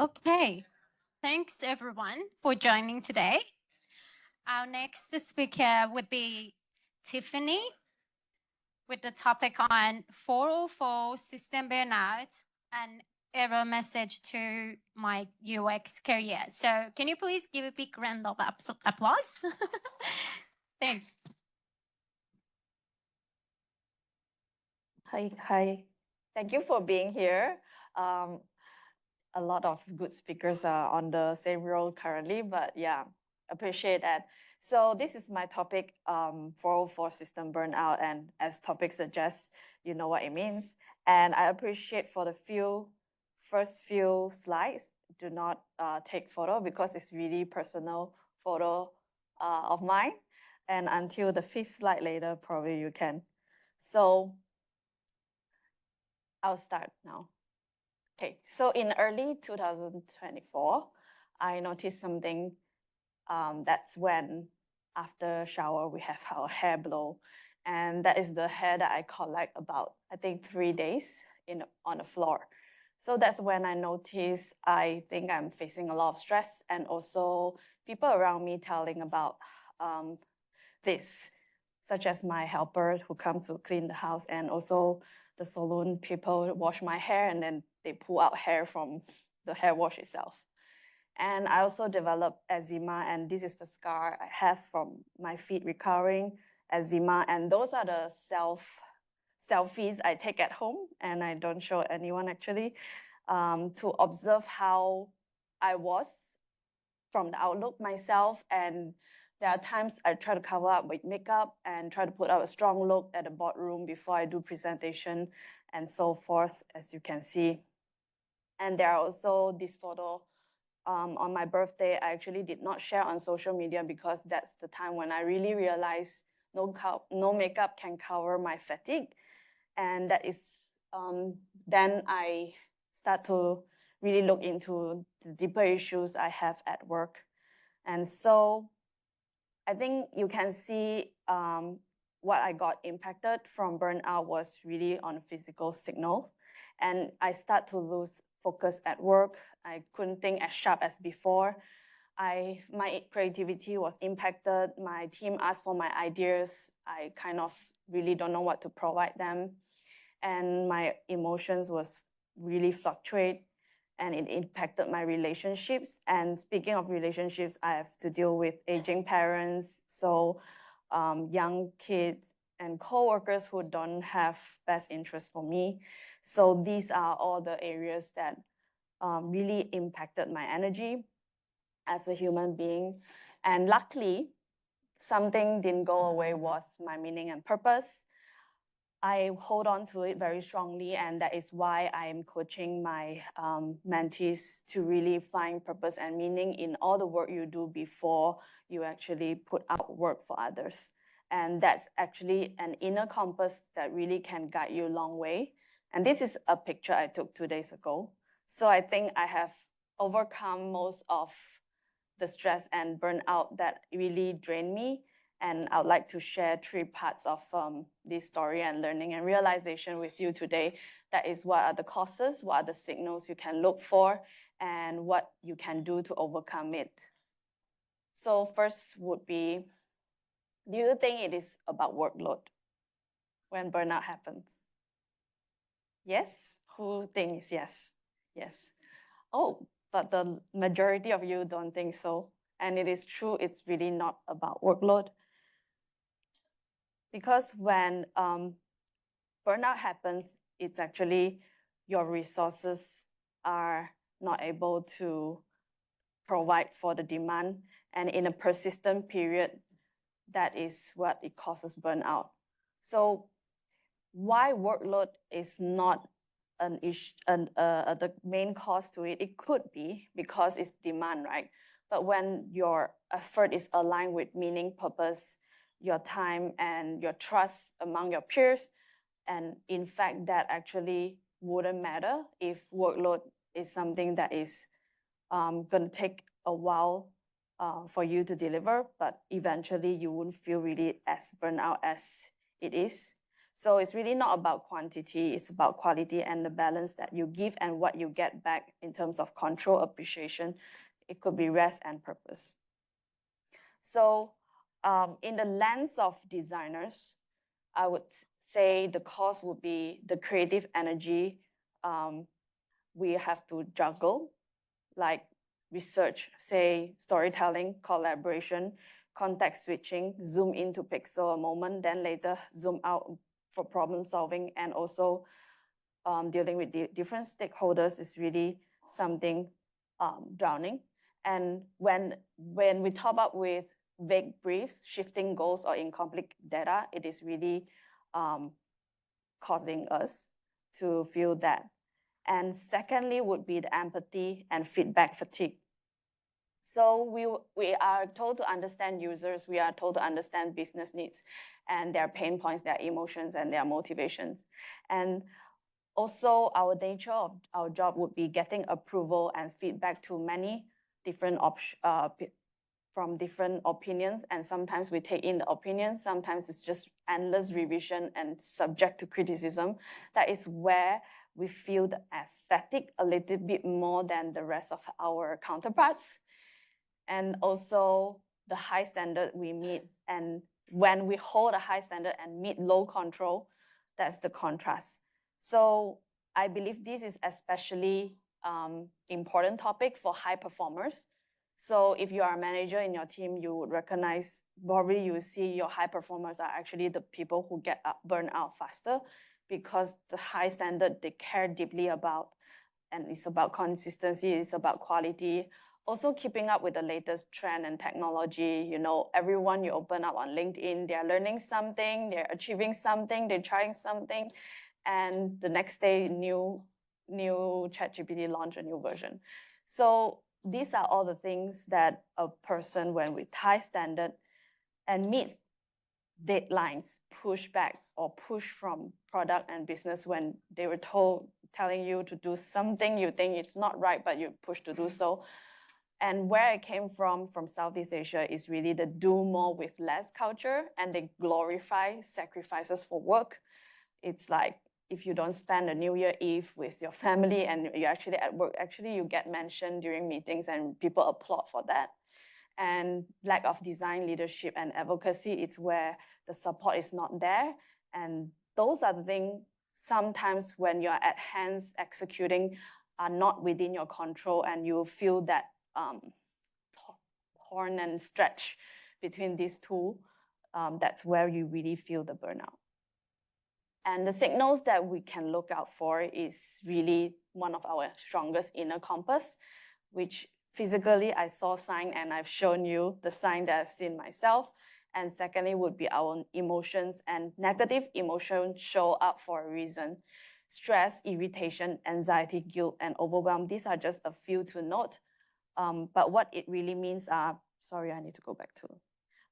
Okay, thanks everyone for joining today. Our next speaker would be Tiffany with the topic on 404 system burnout and error message to my UX career. So can you please give a big round of applause? Thanks. Hi. Thank you for being here. A lot of good speakers are on the same role currently, but yeah, appreciate that. So this is my topic, 404 system burnout, and as topic suggests, you know what it means. And I appreciate for the first few slides, do not take photo because it's really personal photo of mine. And until the fifth slide later, probably you can. So I'll start now. Okay, so in early 2024, I noticed something. That's when after shower, we have our hair blow. And that is the hair that I collect about, I think, 3 days on the floor. So that's when I noticed I think I'm facing a lot of stress, and also people around me telling about this, such as my helper who comes to clean the house, and also the salon people wash my hair and then they pull out hair from the hair wash itself. And I also developed eczema, and this is the scar I have from my feet recovering eczema. And those are the selfies I take at home, and I don't show anyone actually, to observe how I was from the outlook myself. And there are times I try to cover up with makeup and try to put out a strong look at the boardroom before I do presentation and so forth, as you can see. And there are also this photo on my birthday. I actually did not share on social media because that's the time when I really realized no makeup can cover my fatigue. And that is, then I start to really look into the deeper issues I have at work. And so I think you can see what I got impacted from burnout was really on physical signals. And I start to lose focus at work. I couldn't think as sharp as before. My creativity was impacted. My team asked for my ideas. I kind of really don't know what to provide them. And my emotions was really fluctuate, and it impacted my relationships. And speaking of relationships, I have to deal with aging parents, so young kids and coworkers who don't have best interest for me. So these are all the areas that really impacted my energy as a human being. And luckily, something didn't go away, was my meaning and purpose. I hold on to it very strongly, and that is why I'm coaching my mentees to really find purpose and meaning in all the work you do before you actually put out work for others. And that's actually an inner compass that really can guide you a long way. And this is a picture I took 2 days ago. So I think I have overcome most of the stress and burnout that really drained me. And I would like to share 3 parts of this story and learning and realization with you today. That is, what are the causes, what are the signals you can look for, and what you can do to overcome it. So first would be, do you think it is about workload when burnout happens? Yes? Who thinks yes? Yes. Oh, but the majority of you don't think so. And it is true, it's really not about workload. Because when burnout happens, it's actually your resources are not able to provide for the demand. And in a persistent period, that is what it causes burnout. So why workload is not an issue, the main cause to it? It could be because it's demand, right? But when your effort is aligned with meaning, purpose, your time, and your trust among your peers, and in fact, that actually wouldn't matter if workload is something that is going to take a while for you to deliver, but eventually you won't feel really as burnout as it is. So it's really not about quantity, it's about quality and the balance that you give and what you get back in terms of control, appreciation. It could be rest and purpose. So in the lens of designers, I would say the cost would be the creative energy we have to juggle, like research, say storytelling, collaboration, context switching, zoom into pixel a moment, then later zoom out for problem solving, and also dealing with different stakeholders is really something drowning. And when we top up with vague briefs, shifting goals, or incomplete data, it is really causing us to feel that. And secondly would be the empathy and feedback fatigue. So we are told to understand users, we are told to understand business needs and their pain points, their emotions, and their motivations. And also, our nature of our job would be getting approval and feedback to many different from different opinions. And sometimes we take in the opinions, sometimes it's just endless revision and subject to criticism. That is where we feel the fatigue a little bit more than the rest of our counterparts. And also the high standard we meet. And when we hold a high standard and meet low control, that's the contrast. So I believe this is especially important topic for high performers. So if you are a manager in your team, you would recognize, probably you will see your high performers are actually the people who get burned out faster, because the high standard they care deeply about, and it's about consistency, it's about quality, also keeping up with the latest trend and technology. You know, everyone you open up on LinkedIn, they're learning something, they're achieving something, they're trying something, and the next day, new ChatGPT launch a new version. So these are all the things that a person, when with high standard and meets deadlines, pushbacks, or push from product and business when they were telling you to do something you think it's not right, but you're pushed to do so. And where it came from Southeast Asia, is really the do more with less culture, and they glorify sacrifices for work. It's like, if you don't spend a New Year Eve with your family and you're actually at work, actually you get mentioned during meetings and people applaud for that. And lack of design leadership and advocacy, it's where the support is not there. And those are the things sometimes when you're at hands executing are not within your control, and you feel that torn and stretch between these two. That's where you really feel the burnout. And the signals that we can look out for is really one of our strongest inner compass, which physically I saw sign and I've shown you the sign that I've seen myself. And secondly would be our emotions, and negative emotions show up for a reason. Stress, irritation, anxiety, guilt, and overwhelm. These are just a few to note. But what it really means are, sorry, I need to go back to.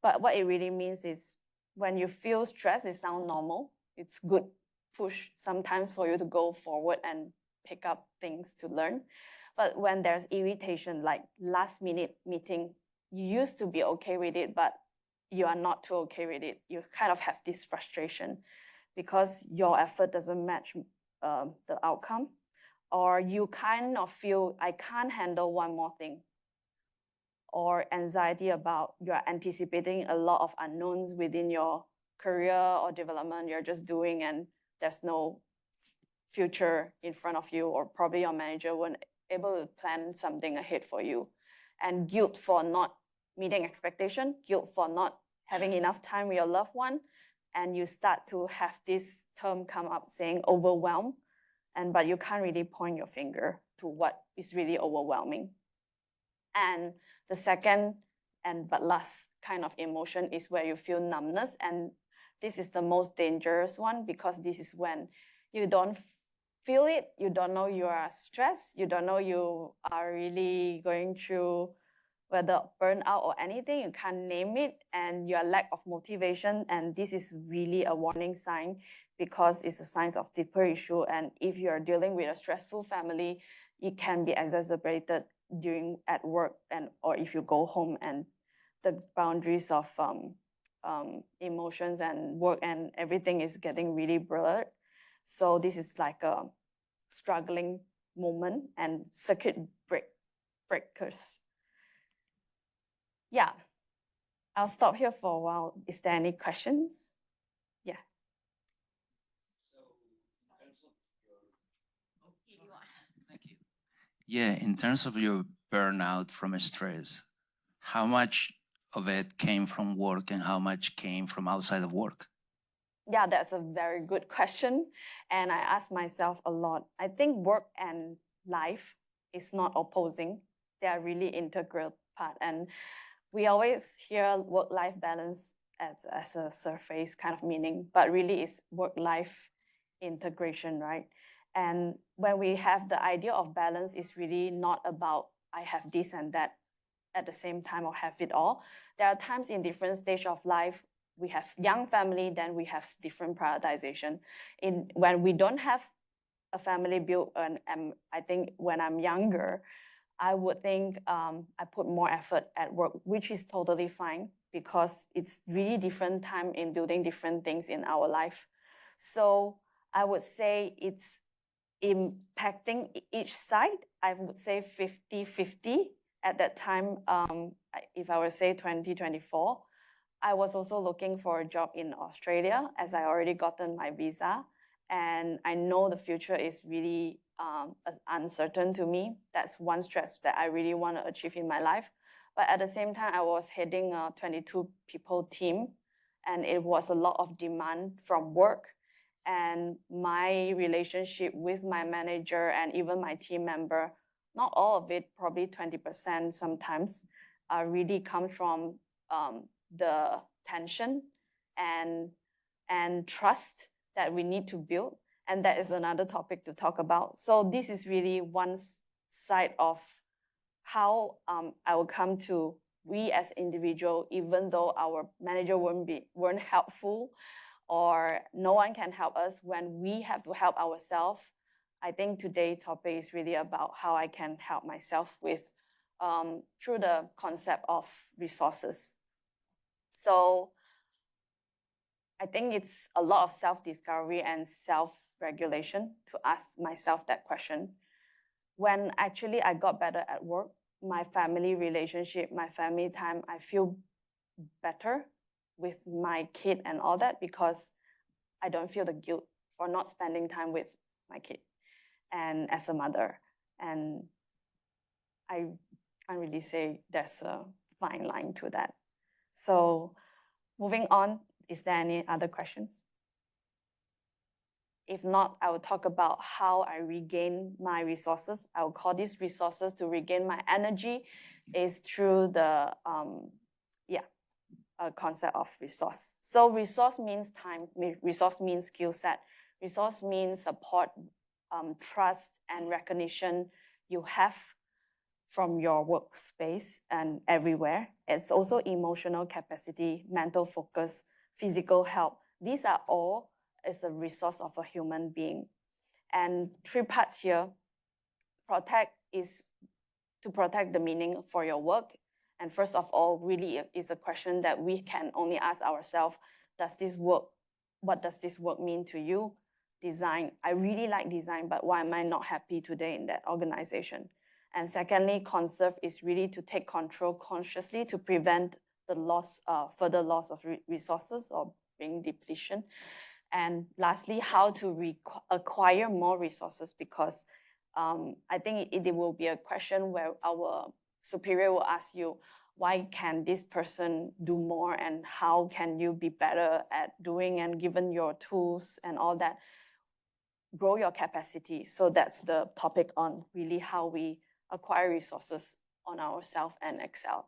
But what it really means is when you feel stress, it sounds normal. It's good push sometimes for you to go forward and pick up things to learn. But when there's irritation, like last minute meeting, you used to be okay with it, but you are not too okay with it. You kind of have this frustration because your effort doesn't match the outcome, or you kind of feel, I can't handle one more thing, or anxiety about you're anticipating a lot of unknowns within your career or development you're just doing, and there's no future in front of you, or probably your manager weren't able to plan something ahead for you. And guilt for not meeting expectation, guilt for not having enough time with your loved one, and you start to have this term come up saying overwhelm, but you can't really point your finger to what is really overwhelming. And the second but last kind of emotion is where you feel numbness, and this is the most dangerous one, because this is when you don't feel it, you don't know you are stressed, you don't know you are really going through whether burnout or anything, you can't name it, and your lack of motivation. And this is really a warning sign, because it's a sign of deeper issue. And if you're dealing with a stressful family, it can be exacerbated at work, and or if you go home, and the boundaries of emotions and work and everything is getting really blurred. So this is like a struggling moment and circuit breakers. Yeah, I'll stop here for a while. Is there any questions? Yeah. Thank you. Yeah, in terms of your burnout from stress, how much of it came from work and how much came from outside of work? Yeah, that's a very good question. And I ask myself a lot. I think work and life is not opposing. They are really integral part. And we always hear work-life balance as a surface kind of meaning, but really it's work-life integration, right? And when we have the idea of balance, it's really not about I have this and that at the same time or have it all. There are times in different stage of life, we have young family, then we have different prioritization. When we don't have a family built, and I think when I'm younger, I would think I put more effort at work, which is totally fine because it's really different time in building different things in our life. So I would say it's impacting each side. I would say 50-50 at that time. If I would say 2024, I was also looking for a job in Australia as I already gotten my visa. And I know the future is really uncertain to me. That's one stress that I really want to achieve in my life. But at the same time, I was heading a 22 people team, and it was a lot of demand from work. And my relationship with my manager and even my team member, not all of it, probably 20% sometimes, really comes from the tension and trust that we need to build. And that is another topic to talk about. So this is really one side of how I will come to we as individual, even though our manager weren't helpful or no one can help us when we have to help ourselves. I think today's topic is really about how I can help myself with through the concept of resources. So I think it's a lot of self-discovery and self-regulation to ask myself that question. When actually I got better at work, my family relationship, my family time, I feel better with my kid and all that because I don't feel the guilt for not spending time with my kid and as a mother. And I can't really say there's a fine line to that. So moving on, is there any other questions? If not, I will talk about how I regain my resources. I will call these resources to regain my energy is through the concept of resource. So resource means time, resource means skill set, resource means support, trust and recognition you have from your workspace and everywhere. It's also emotional capacity, mental focus, physical help. These are all is a resource of a human being. And three parts here. Protect is to protect the meaning for your work. And first of all, really is a question that we can only ask ourselves, does this work? What does this work mean to you? Design, I really like design, but why am I not happy today in that organization? And secondly, conserve is really to take control consciously to prevent the loss, further loss of resources or being depletion. And lastly, how to acquire more resources, because I think it will be a question where our superior will ask you, why can this person do more and how can you be better at doing, and given your tools and all that, grow your capacity. So that's the topic on really how we acquire resources on ourselves and excel.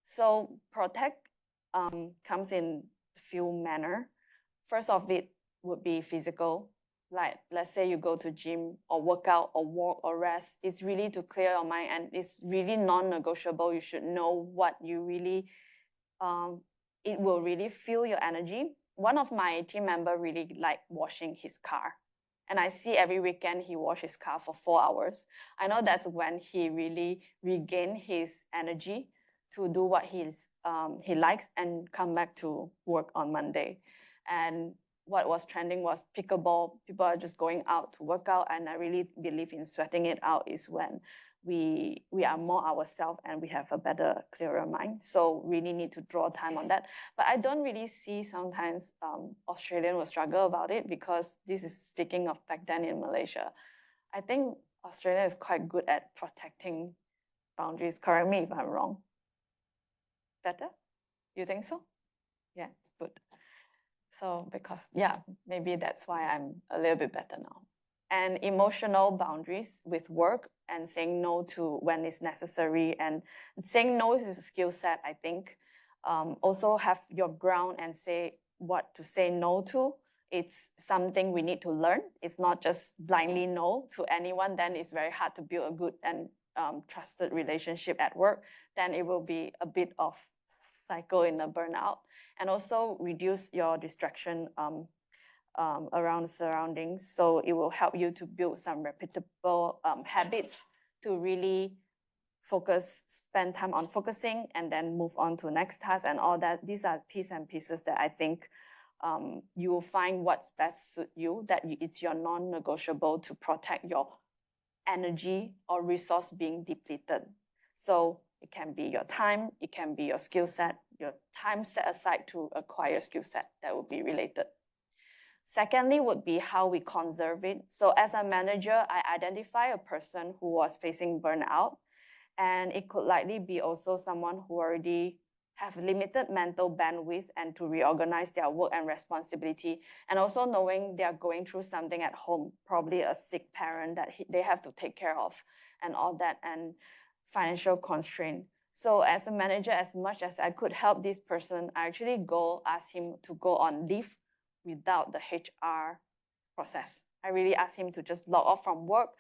So protect comes in a few manner. First of it would be physical. Like let's say you go to gym or work out or walk or rest. It's really to clear your mind, and it's really non-negotiable. You should know what you really, it will really fuel your energy. One of my team member really like washing his car. And I see every weekend he washes his car for 4 hours. I know that's when he really regain his energy. to do what he likes and come back to work on Monday. And what was trending was pickleball. People are just going out to work out, and I really believe in sweating it out is when we are more ourselves and we have a better, clearer mind. So really need to draw time on that. But I don't really see sometimes Australian will struggle about it, because this is speaking of back then in Malaysia. I think Australia is quite good at protecting boundaries. Correct me if I'm wrong. Better? You think so? Yeah, good. So because, yeah, maybe that's why I'm a little bit better now. And emotional boundaries with work and saying no to when it's necessary. And saying no is a skill set, I think. Also have your ground and say what to say no to. It's something we need to learn. It's not just blindly no to anyone. Then it's very hard to build a good and trusted relationship at work. Then it will be a bit of cycle in a burnout. And also reduce your distraction around the surroundings. So it will help you to build some repeatable habits to really focus, spend time on focusing, and then move on to next task and all that. These are pieces and pieces that I think you will find what's best suit you, that it's your non-negotiable to protect your energy or resource being depleted. So it can be your time, it can be your skill set, your time set aside to acquire skill set that would be related. Secondly would be how we conserve it. So as a manager, I identify a person who was facing burnout, and it could likely be also someone who already have limited mental bandwidth and to reorganize their work and responsibility, and also knowing they are going through something at home, probably a sick parent that they have to take care of and all that, and financial constraint. So as a manager, as much as I could help this person, I actually ask him to go on leave without the HR process. I really asked him to just log off from work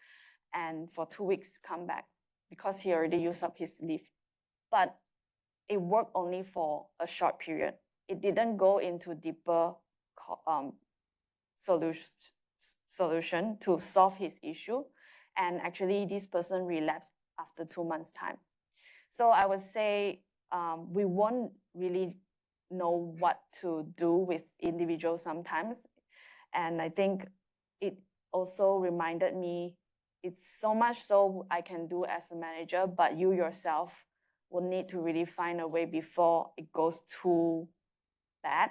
and for 2 weeks come back, because he already used up his leave. But it worked only for a short period. It didn't go into deeper solution to solve his issue. And actually this person relapsed after 2 months' time. So I would say we won't really know what to do with individuals sometimes. And I think it also reminded me, it's so much so I can do as a manager, but you yourself will need to really find a way before it goes too bad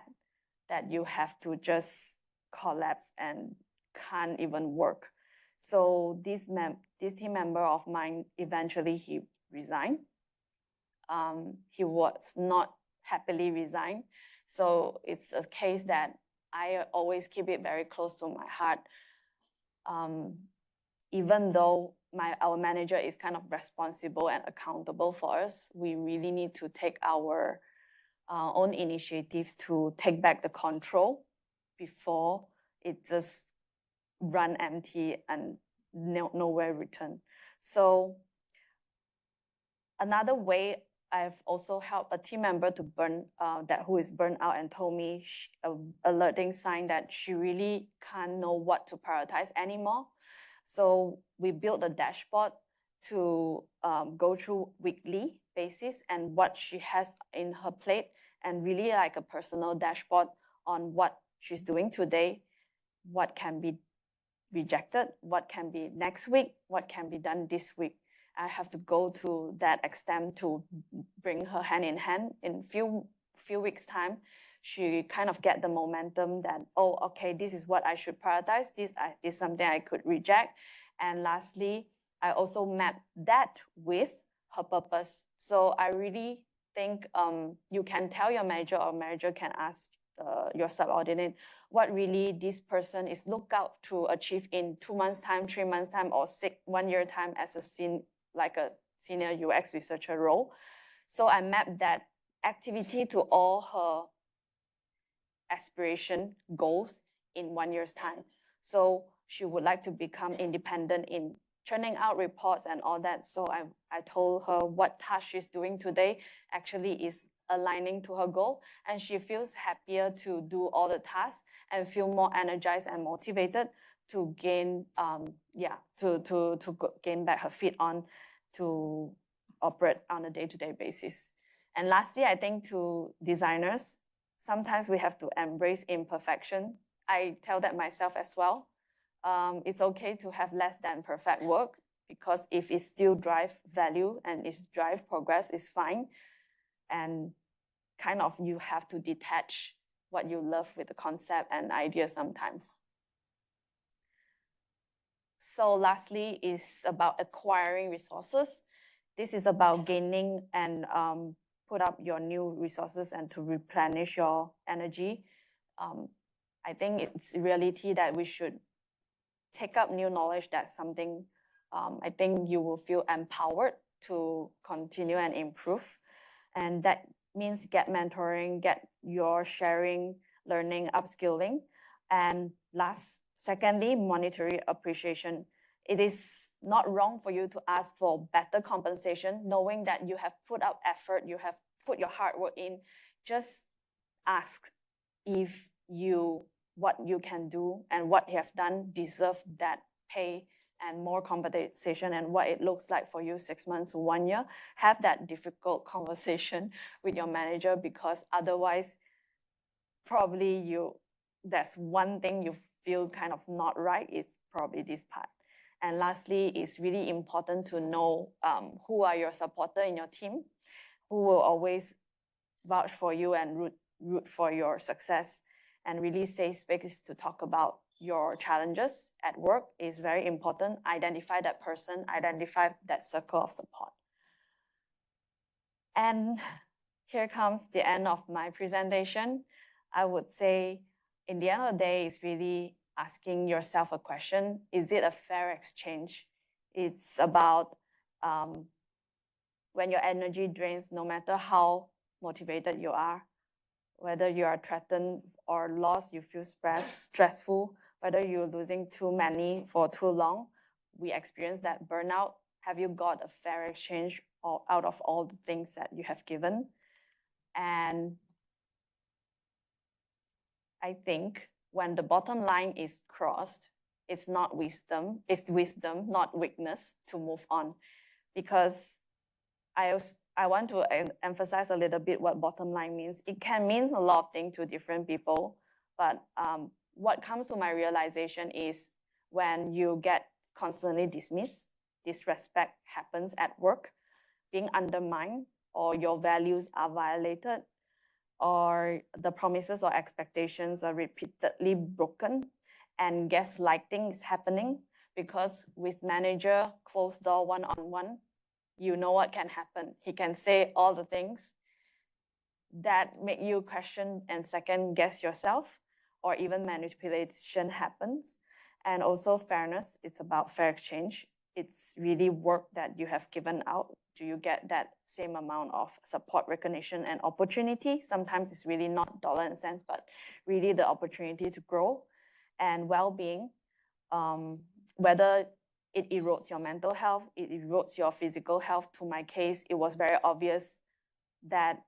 that you have to just collapse and can't even work. So this team member of mine, eventually he resigned. He was not happily resigned. So it's a case that I always keep it very close to my heart. Even though our manager is kind of responsible and accountable for us, we really need to take our own initiative to take back the control before it just run empty and nowhere return. So another way, I've also helped a team member to who is burned out and told me alerting sign that she really can't know what to prioritize anymore. So we built a dashboard to go through weekly basis and what she has in her plate, and really like a personal dashboard on what she's doing today, what can be rejected, what can be next week, what can be done this week. I have to go to that extent to bring her hand in hand. In few weeks' time, she kind of get the momentum that, oh, okay, this is what I should prioritize. This is something I could reject. And lastly, I also map that with her purpose. So I really think you can tell your manager, or manager can ask your subordinate what really this person is look out to achieve in 2 months' time, 3 months' time, or 1 year time as a senior UX researcher role. So I mapped that activity to all her aspiration goals in 1 year's time. So she would like to become independent in churning out reports and all that. So I told her what task she's doing today actually is aligning to her goal, and she feels happier to do all the tasks and feel more energized and motivated to gain to gain back her feet on to operate on a day-to-day basis. And lastly, I think to designers, sometimes we have to embrace imperfection. I tell that myself as well. It's okay to have less than perfect work, because if it still drive value and it drive progress, it's fine. And kind of you have to detach what you love with the concept and idea sometimes. So lastly is about acquiring resources. This is about gaining and put up your new resources and to replenish your energy. I think it's a reality that we should take up new knowledge. That's something I think you will feel empowered to continue and improve. And that means get mentoring, get your sharing, learning, upskilling. And secondly, monetary appreciation. It is not wrong for you to ask for better compensation, knowing that you have put out effort, you have put your hard work in. Just ask if what you can do and what you have done deserve that pay and more compensation, and what it looks like for you 6 months to 1 year. Have that difficult conversation with your manager, because otherwise probably that's one thing you feel kind of not right, it's probably this part. And lastly, it's really important to know who are your supporter in your team, who will always vouch for you and root for your success. And really safe space to talk about your challenges at work is very important. Identify that person, identify that circle of support. And here comes the end of my presentation. I would say, in the end of the day, it's really asking yourself a question. Is it a fair exchange? It's about when your energy drains, no matter how motivated you are, whether you are threatened or lost, you feel stressful, whether you're losing too many for too long, we experience that burnout. Have you got a fair exchange out of all the things that you have given? And I think when the bottom line is crossed, it's wisdom, not weakness, to move on. Because I want to emphasize a little bit what bottom line means. It can mean a lot of things to different people, but what comes to my realization is when you get constantly dismissed, disrespect happens at work, being undermined, or your values are violated, or the promises or expectations are repeatedly broken, and gaslighting is happening, because with manager, closed door, one-on-one, you know what can happen. He can say all the things that make you question and second guess yourself, or even manipulation happens. And also fairness, it's about fair exchange. It's really work that you have given out. Do you get that same amount of support, recognition, and opportunity? Sometimes it's really not dollar and cents, but really the opportunity to grow and well-being, whether it erodes your mental health, it erodes your physical health. To my case, it was very obvious that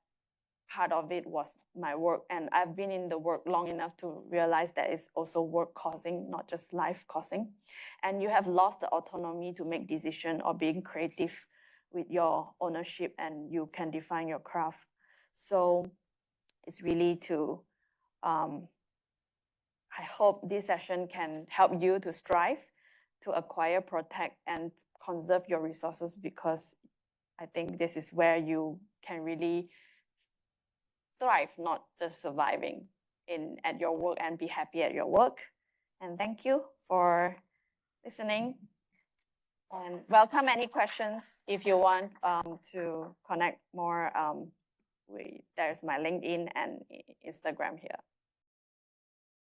part of it was my work. And I've been in the work long enough to realize that it's also work causing, not just life causing. And you have lost the autonomy to make decisions or being creative with your ownership, and you can define your craft. So it's really I hope this session can help you to strive to acquire, protect, and conserve your resources, because I think this is where you can really thrive, not just surviving at your work, and be happy at your work. And thank you for listening. And welcome any questions if you want to connect more. There's my LinkedIn and Instagram here.